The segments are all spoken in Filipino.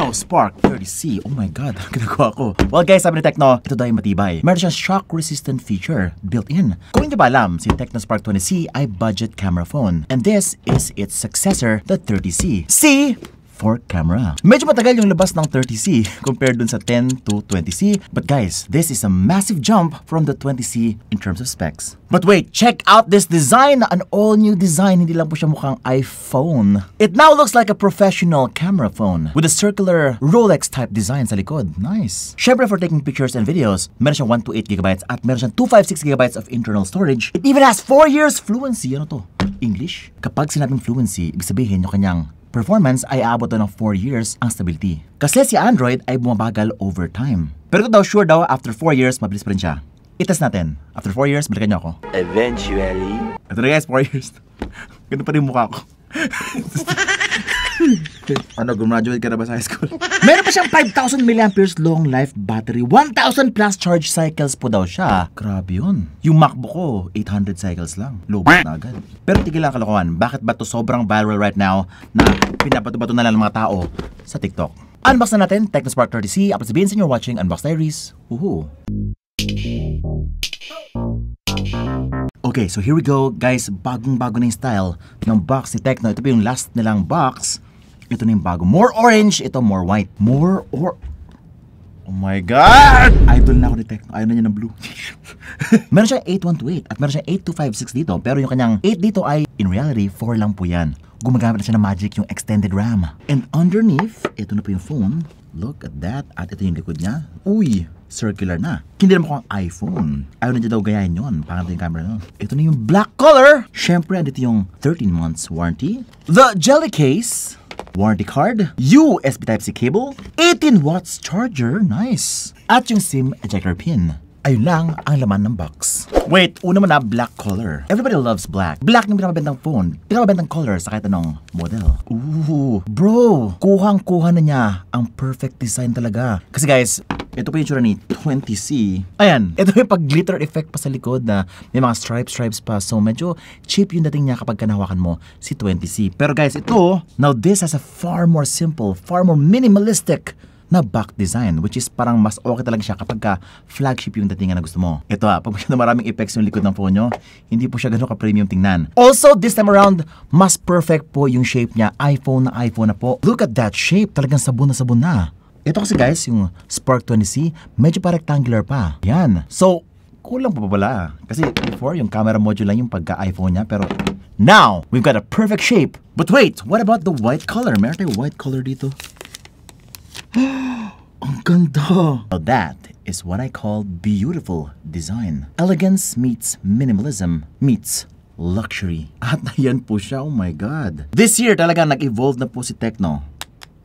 Tecno Spark 30C. Oh my god, ginagawa ko. Well guys, sabi ni Tecno, ito daw ay matibay. Meron siyang shock-resistant feature built-in. Kung hindi ba alam, si Tecno Spark 20C ay budget camera phone. And this is its successor, the 30C. C for camera. Medyo matagal yung labas ng 30C compared dun sa 10 to 20C. But guys, this is a massive jump from the 20C in terms of specs. But wait, check out this design! An all-new design, hindi lang po siya mukhang iPhone. It now looks like a professional camera phone with a circular Rolex-type design sa likod. Nice! Syempre for taking pictures and videos, meron siyang 128GB at meron siyang 256GB of internal storage. It even has 4 years fluency. Ano to? English? Kapag sinabing fluency, ibig sabihin yung kanyang performance ay aabot ng 4 years ang stability. Kasi si Android ay bumabagal over time. Pero ito daw, sure daw, after 4 years, mabilis pa rin siya. I-test natin. After 4 years, balikan niyo ako. Eventually. Ito na guys, 4 years. Ganun pa rin mukha ko. Ano, graduate ka na ba sa high school? Meron pa siyang 5,000 mAh long life battery. 1,000 plus charge cycles po daw siya. Grabe yun. Yung MacBook ko, 800 cycles lang. Lobot na agad. Pero tigil lang kalokohan. Bakit ba to sobrang viral right now na pinabato-bato na lang ng mga tao sa TikTok? Unbox na natin, Tecno Spark 30C. Ako sabihin sa inyo watching Unbox Diaries. Woohoo! Okay, so here we go. Guys, bagong-bago na yung style ng box ni Tecno. Ito pa yung last nilang box. Ito na yung bago. More orange, ito more white. Oh my God! Idol na ako ni Tecno. Ayaw na niya ng blue. Meron siyang 8128 at meron siyang 8256 dito. Pero yung kanyang 8 dito ay, in reality, 4 lang po yan. Gumagamit na siya ng magic yung extended RAM. And underneath, ito na po yung phone. Look at that. At ito yung likod niya. Uy! Circular na. Hindi naman ko ang iPhone. Ayaw na dyan daw gayahin yun. Pangat yung camera nun. Ito na yung black color. Siyempre, andito yung 13 months warranty. The jelly case. Warranty card. USB Type-C cable. 18 watts charger. Nice. At yung SIM ejector pin. Ayun lang ang laman ng box. Wait, una mo na black color. Everybody loves black. Black yung pinakabentang phone. Pinakabentang color sa kahit anong model. Ooh, bro, kuhang-kuha na niya ang perfect design talaga. Kasi guys, ito po yung tsura ni 20C. Ayan, ito yung pag-glitter effect pa sa likod na may mga stripes pa. So medyo cheap yung dating niya kapag kanahawakan mo si 20C. Pero guys, ito, now this has a far more simple, far more minimalistic na back design, which is parang mas okay talaga siya kapag ka flagship yung datingan na gusto mo. Ito pag masyado maraming effects yung likod ng phone nyo, hindi po siya gano'n ka-premium tingnan. Also, this time around, mas perfect po yung shape niya. iPhone na po. Look at that shape, talagang sabon na sabon na. Ito kasi guys, yung Spark 20C, medyo pa rectangular pa. Yan. So, kulang pa pala. Kasi before, yung camera module lang yung pagka-iPhone niya, pero now, we've got a perfect shape. But wait, what about the white color? Meron tayong white color dito. Ang ganda! So that is what I call beautiful design. Elegance meets minimalism meets luxury. At ayan po siya, oh my God. This year talaga nag-evolve na po si Tecno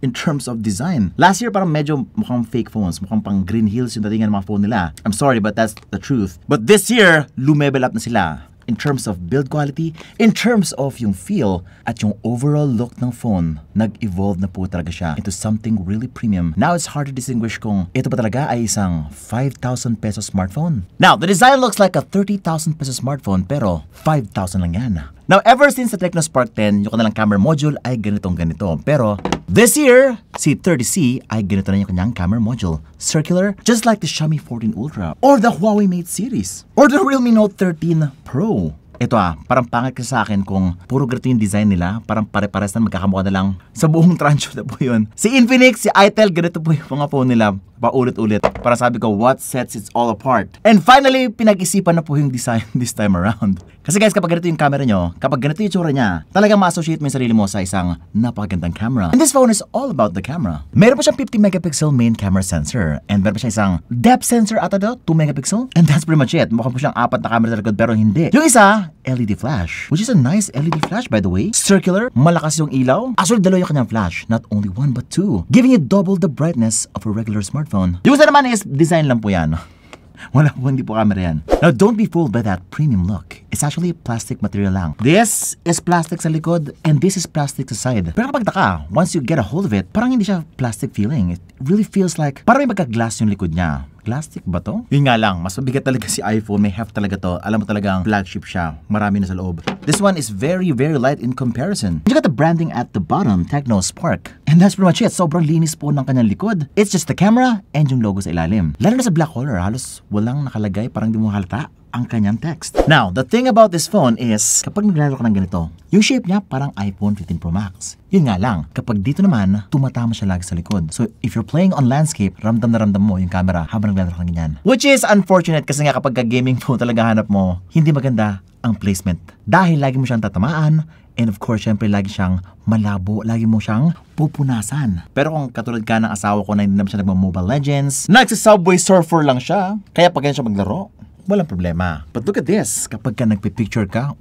in terms of design. Last year parang medyo mukhang fake phones, mukhang pang Green Hills yung datingan ng mga phone nila. I'm sorry but that's the truth. But this year, lumebel up na sila. In terms of build quality, in terms of yung feel, at yung overall look ng phone, nag-evolve na po talaga siya into something really premium. Now, it's hard to distinguish kung ito pa talaga ay isang 5,000 peso smartphone. Now, the design looks like a 30,000 peso smartphone, pero 5,000 lang yan. Now, ever since the Tecno Spark 10, yung kanilang camera module ay ganitong ganito. Pero, this year, si 30C ay ganito na yung kanyang camera module. Circular, just like the Xiaomi 14 Ultra, or the Huawei Mate series, or the Realme Note 13 Pro. Ito parang pangit kasi sa akin kung puro ganito yung design nila, parang pare-pares na magkakamukha na lang sa buong tranche na po yun. Si Infinix, si Itel, ganito po yung mga phone nila, paulit-ulit. Para sabi ko, what sets it all apart? And finally, pinag-isipan na po yung design this time around. Kasi guys, kapag ganito yung camera nyo, kapag ganito yung tsura niya, talagang ma-associate mo yung sarili mo sa isang napakagandang camera. And this phone is all about the camera. Meron pa siyang 50 megapixel main camera sensor. And meron pa siya isang depth sensor ata daw, 2 megapixel. And that's pretty much it. Mukhang po siyang 4 na camera sa likod pero hindi. Yung isa, LED flash. Which is a nice LED flash by the way. Circular, malakas yung ilaw. Actually, dalawa yung kanyang flash. Not only one but two. Giving it double the brightness of a regular smartphone. Yung isa naman is design lang po yan. Wala po, hindi po camera yan. Now, don't be fooled by that premium look. It's actually plastic material lang. This is plastic sa likod and this is plastic sa side. Pero kapag taka, once you get a hold of it, parang hindi siya plastic feeling. It really feels like parang may magka-glass yung likod niya. Plastic ba to? Yun nga lang, mas mabigat talaga si iPhone. May heft talaga to. Alam mo talagang flagship siya. Marami na sa loob. This one is very, very light in comparison. You got the branding at the bottom, Tecno Spark. And that's pretty much it. Sobrang linis po ng kanyang likod. It's just the camera and yung logo sa ilalim. Lalo na sa black color, halos walang nakalagay, parang di mo halata ang kanyang text. Now, the thing about this phone is, kapag naglalaro ka ng ganito, yung shape niya parang iPhone 15 Pro Max. Yun nga lang, kapag dito naman, tumatama siya lagi sa likod. So, if you're playing on landscape, ramdam na ramdam mo yung camera habang naglalaro ka ganyan. Which is unfortunate kasi nga kapag gaming phone talaga hanap mo, hindi maganda ang placement. Dahil lagi mo siyang tatamaan, and of course, syempre lagi siyang malabo, lagi mo siyang pupunasan. Pero kung katulad ka ng asawa ko na hindi naman siya nagma-Mobile Legends, nagsa-Subway Surfer lang siya, kaya pag ganyan siya maglaro, walang problema. But look at this, kapag ka nagpipicture ka,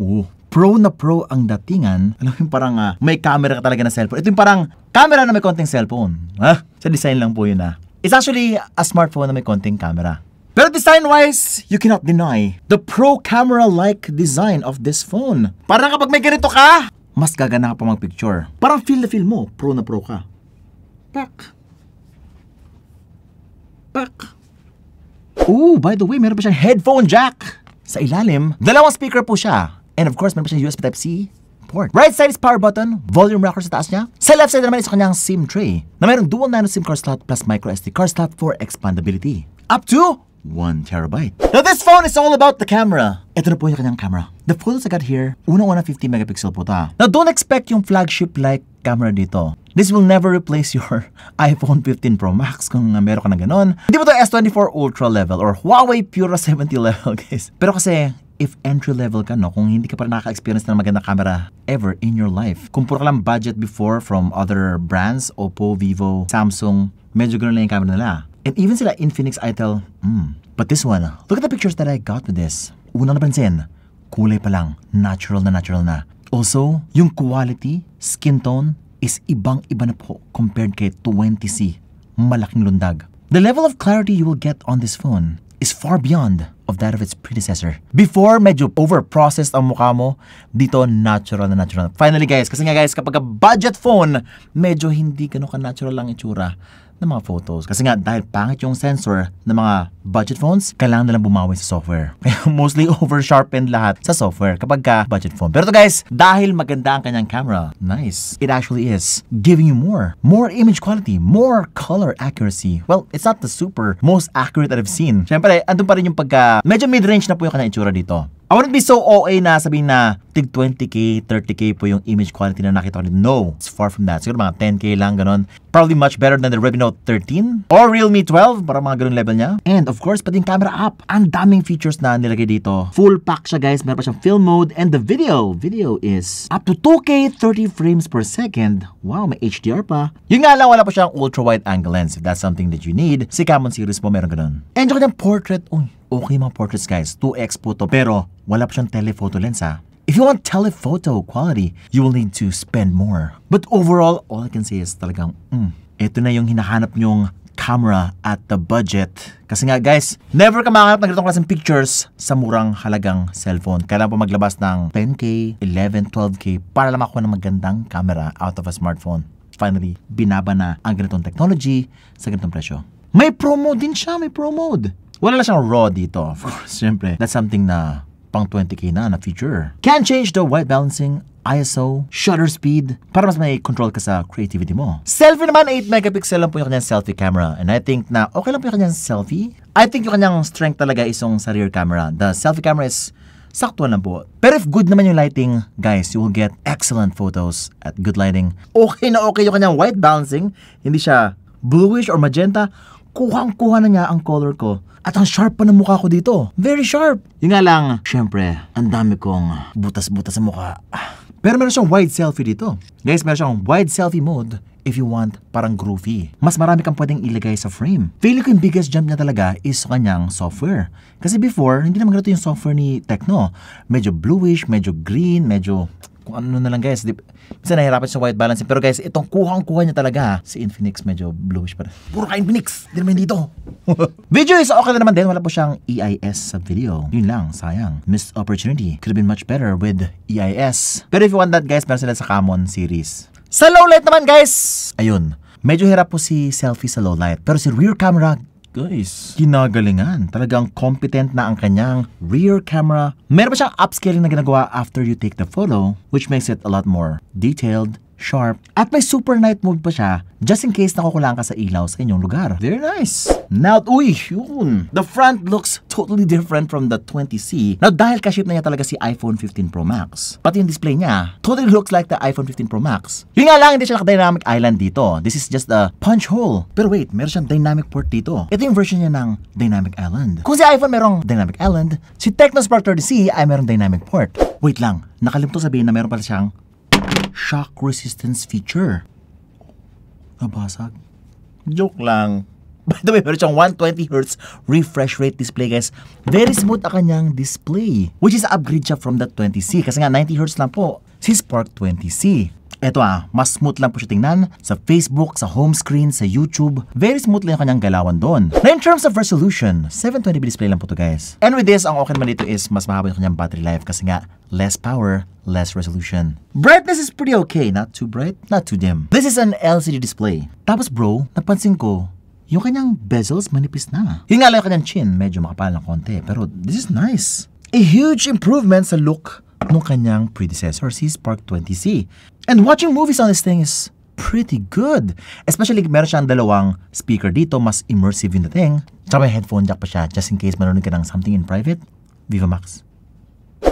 pro na pro ang datingan. Alam mo yung parang may camera ka talaga na cellphone. Ito yung parang camera na may konting cellphone. Sa design lang po yun It's actually a smartphone na may konting camera. Pero design-wise, you cannot deny the pro camera-like design of this phone. Parang kapag may ganito ka, mas gagana ka pa mag-picture. Parang feel na feel mo, pro na pro ka. Pak. By the way, meron pa siyang headphone jack. Sa ilalim, dalawang speaker po siya. And of course, meron pa siyang USB Type-C port. Right side is power button, volume rocker sa taas niya. Sa left side naman is kanyang SIM tray na mayroong dual nano SIM card slot plus micro SD card slot for expandability. Up to 1 terabyte. Now this phone is all about the camera. Ito na po yung kanyang camera. The photos I got here, unang-una 50 megapixel po ta. Now don't expect yung flagship-like camera dito. This will never replace your iPhone 15 Pro Max kung meron ka na ganon. Hindi mo to S24 Ultra level or Huawei Pura 70 level, guys. Pero kasi, if entry level ka, no, kung hindi ka pa nakaka-experience ng magandang camera ever in your life, kung puro ka lang budget before from other brands, Oppo, Vivo, Samsung, medyo ganoon lang yung camera nila. And even sila Infinix, Itel, But this one, look at the pictures that I got with this. Unang napansin, kulay pa lang, natural na. Also, yung quality, skin tone, is ibang-iba na po compared kay 20C, malaking lundag. The level of clarity you will get on this phone is far beyond of that of its predecessor. Before, medyo over-processed ang mukha mo. Dito, natural na natural. Finally guys, kasi nga guys, kapag budget phone, medyo hindi ganun ka-natural lang itsura ng mga photos. Kasi nga, dahil pangit yung sensor ng mga budget phones, kailangan na lang bumawi sa software. Kaya mostly over-sharpened lahat sa software kapag ka budget phone. Pero to guys, dahil maganda ang kanyang camera, nice. It actually is giving you more image quality, more color accuracy. Well, it's not the super most accurate that I've seen. Siyempre, andun pa rin yung pagka, medyo mid-range na po yung kanyang itsura dito. I wouldn't be so OA na sabihin na tig 20k, 30k po yung image quality na nakita ko dito. No, it's far from that. Siguro mga 10k lang, ganon. Probably much better than the Redmi Note 13 or Realme 12, para mga ganon level niya. And of course, pati yung camera app. Ang daming features na nilagay dito. Full pack siya guys. Meron pa siyang film mode and the video. Video is up to 2K 30 frames per second. Wow, may HDR pa. Yun nga lang, wala pa siyang ultra wide angle lens. If that's something that you need, si Camon series po meron ganon. And yung kanyang portrait, okay mga portraits guys, 2x po to, pero wala pa siyang telephoto lens If you want telephoto quality, you will need to spend more. But overall, all I can say is talagang, ito na yung hinahanap nyong camera at the budget. Kasi nga guys, never ka makahanap ng ganitong klaseng pictures sa murang halagang cellphone. Kailangan pa maglabas ng 10k, 11, 12k para lang makuha ng magandang camera out of a smartphone. Finally, binaba na ang ganitong technology sa ganitong presyo. May Pro mode din siya, may Pro mode. Wala lang siyang RAW dito, of course. Siyempre, that's something na pang 20k na feature. Can change the white balancing, ISO, shutter speed, para mas may control ka sa creativity mo. Selfie naman, 8 megapixel lang po yung kanyang selfie camera. And I think na okay lang po yung kanyang selfie. I think yung kanyang strength talaga is yung sa rear camera. The selfie camera is sakto lang po. Pero if good naman yung lighting, guys, you will get excellent photos at good lighting. Okay na okay yung kanyang white balancing. Hindi siya bluish or magenta. Kuhang-kuha na niya ang color ko. At ang sharp pa ng mukha ko dito. Very sharp. Yung nga lang, syempre, ang dami kong butas-butas sa mukha. Pero meron siyang wide selfie dito. Guys, meron siyang wide selfie mode if you want parang groovy. Mas marami kang pwedeng ilagay sa frame. Feeling ko yung biggest jump niya talaga is kanyang software. Kasi before, hindi naman ganito yung software ni Tecno. Medyo bluish, medyo green, medyo kung ano na lang guys. Minsan nahihirapan sa white balancing. Pero guys, itong kuhang-kuha niya talaga. Si Infinix medyo bluish pa rin. Puro ka Infinix! Hindi naman dito. Video is okay na naman din. Wala po siyang EIS sa video. Yun lang, sayang. Missed opportunity. Could have been much better with EIS. Pero if you want that guys, meron sila sa Camon series. Sa low light naman guys! Ayun. Medyo hirap po si selfie sa low light. Pero si rear camera, guys. Kinagalingan. Talagang competent na ang kanyang rear camera. Meron pa siyang upscaling na ginagawa after you take the photo, which makes it a lot more detailed, sharp, at may super night mode pa siya just in case nakukulangan ka sa ilaw sa inyong lugar. Very nice. Now, yun. The front looks totally different from the 20C. Now, dahil kaship na niya talaga si iPhone 15 Pro Max, pati yung display niya totally looks like the iPhone 15 Pro Max. Yun nga lang, hindi siya naka-dynamic island dito. This is just a punch hole. Pero wait, meron siyang dynamic port dito. Ito yung version niya ng dynamic island. Kung si iPhone merong dynamic island, si Tecno Spark 30C ay merong dynamic port. Wait lang, nakalimto sabihin na meron pala siyang shock resistance feature. Nabasag. Joke lang. By the way, meron siyang 120Hz refresh rate display, guys. Very smooth ang kanyang display, which is upgrade siya from the 20C. Kasi nga 90Hz lang po si Spark 20C. Eto mas smooth lang po siya tingnan sa Facebook, sa home screen, sa YouTube. Very smooth lang yung kanyang galawan doon. Now in terms of resolution, 720p display lang po to, guys. And with this, ang okay naman dito is mas mahaba yung kanyang battery life kasi nga less power, less resolution. Brightness is pretty okay. Not too bright, not too dim. This is an LCD display. Tapos bro, napansin ko, yung kanyang bezels manipis na. Yung nga lang yung kanyang chin, medyo makapal ng konti. Pero this is nice. A huge improvement sa look nung kanyang predecessor, si Spark 20C. And watching movies on this thing is pretty good. Especially meron siyang dalawang speaker dito, mas immersive yung dating. Tsaka may headphone jack pa siya, just in case manonood ka ng something in private. Viva Max.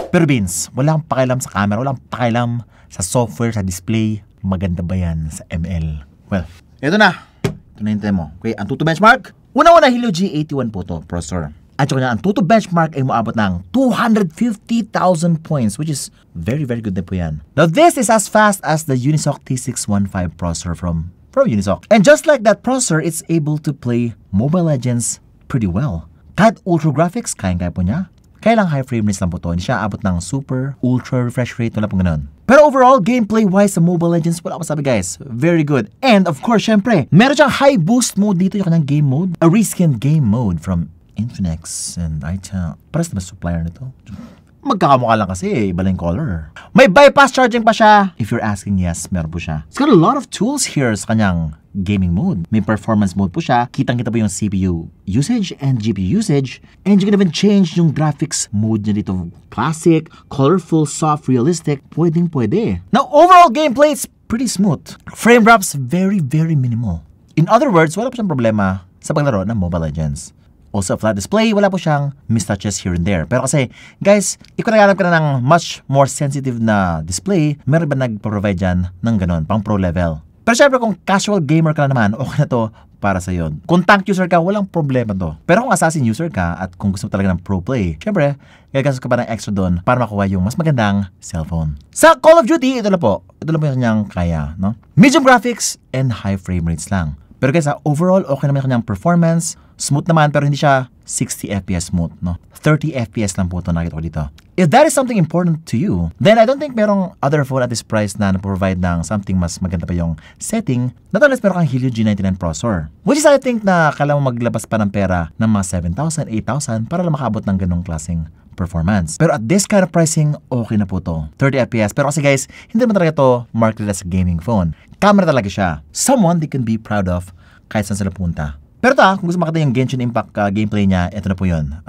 Pero Vince, wala kang pakialam sa camera, wala kang pakialam sa software, sa display. Maganda ba yan sa ML? Well, eto na. Ito na hintay mo. Okay, Antutu benchmark. Una-una, Helio G81 po to, processor. At saka ang Antutu benchmark ay umaabot ng 250,000 points, which is very, very good na po yan. Now, this is as fast as the Unisoc T615 processor from Unisoc. And just like that processor, it's able to play Mobile Legends pretty well. Kahit ultra graphics, kaya po niya. Kaya lang high frame rates lang po to. Hindi siya abot ng super, ultra refresh rate, wala pong ganun. Pero overall, gameplay-wise sa Mobile Legends, wala ko sabi guys. Very good. And of course, syempre, meron siyang high boost mode dito, yung kanyang game mode. A reskin game mode from Infinix and iTel. Paras na ba supplier nito? Magkakamukha lang kasi, iba lang color. May bypass charging pa siya. If you're asking, yes, meron po siya. It's got a lot of tools here sa kanyang gaming mode. May performance mode po siya. Kitang-kita po yung CPU usage and GPU usage. And you can even change yung graphics mode niya dito. Classic, colorful, soft, realistic. Pwedeng-pwede. Now, overall gameplay, it's pretty smooth. Frame drops, very, very minimal. In other words, wala po siyang problema sa paglaro ng Mobile Legends. Also, flat display, wala po siyang mistouches here and there. Pero kasi, guys, kung naghanap ka na ng much more sensitive na display, meron ba nag-provide dyan ng ganon, pang pro level? Pero syempre, kung casual gamer ka na naman, okay na to para sa yun. Kung tank user ka, walang problema to. Pero kung assassin user ka at kung gusto mo talaga ng pro play, syempre, gagastos ka pa ng extra doon para makuha yung mas magandang cellphone. Sa Call of Duty, ito lang po yung kanyang kaya, no? Medium graphics and high frame rates lang. Pero guys, overall, okay naman yung kanyang performance. Smooth naman, pero hindi siya 60 FPS smooth, no? 30 FPS lang po ito nakita ko dito. If that is something important to you, then I don't think merong other phone at this price na provide ng something mas maganda pa yung setting. Not unless meron kang Helio G99 processor. Which is I think na kailangan mo maglabas pa ng pera ng mga 7,000, 8,000 para lang makaabot ng ganong klaseng performance. Pero at this kind of pricing, okay na po to. 30 FPS. Pero kasi guys, hindi naman talaga to marketed as a gaming phone. Camera talaga siya. Someone they can be proud of kahit saan sila punta. Pero kung gusto makita yung Genshin Impact gameplay niya, ito na po yun.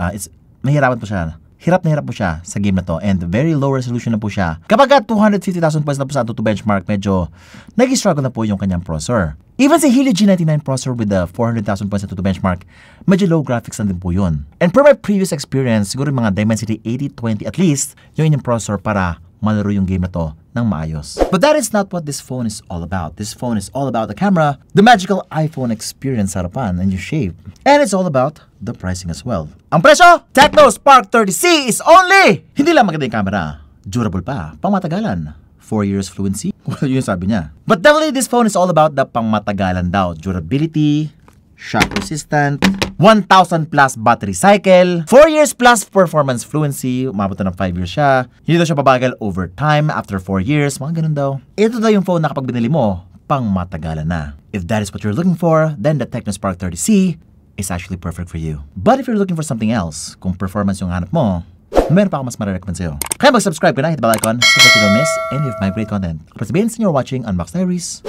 Mahirapan po siya. Hirap na hirap po siya sa game na to. And very low resolution na po siya. Kapag 250,000 points na po sa Antutu benchmark, medyo nag-struggle na po yung kanyang processor. Even sa Helio G99 processor with the 400,000 points na Antutu benchmark, medyo low graphics na din po yun. And per my previous experience, siguro yung mga Dimensity 8020 at least, yung inyong processor para malaro yung game na to ng maayos. But that is not what this phone is all about. This phone is all about the camera, the magical iPhone experience sa harapan and yung shape. And it's all about the pricing as well. Ang presyo, Tecno Spark 30C is only! Hindi lang maganda yung camera, durable pa, pangmatagalan. 4 years fluency? Well, yun sabi niya. But definitely this phone is all about the pangmatagalan daw. Durability, shock resistant, 1,000 plus battery cycle, 4 years plus performance fluency, umabot na ng 5 years siya. Hindi daw siya babagal over time after 4 years, mga ganun daw. Ito daw yung phone na kapag binili mo, pang matagalan na. If that is what you're looking for, then the Tecno Spark 30C is actually perfect for you. But if you're looking for something else, kung performance yung hanap mo, meron pa ako mas marirecommend sa'yo. Kaya mag-subscribe ka na, hit the bell icon so that you don't miss any of my great content. Kapag sabihin sa inyo watching Unbox Diaries,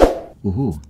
woohoo!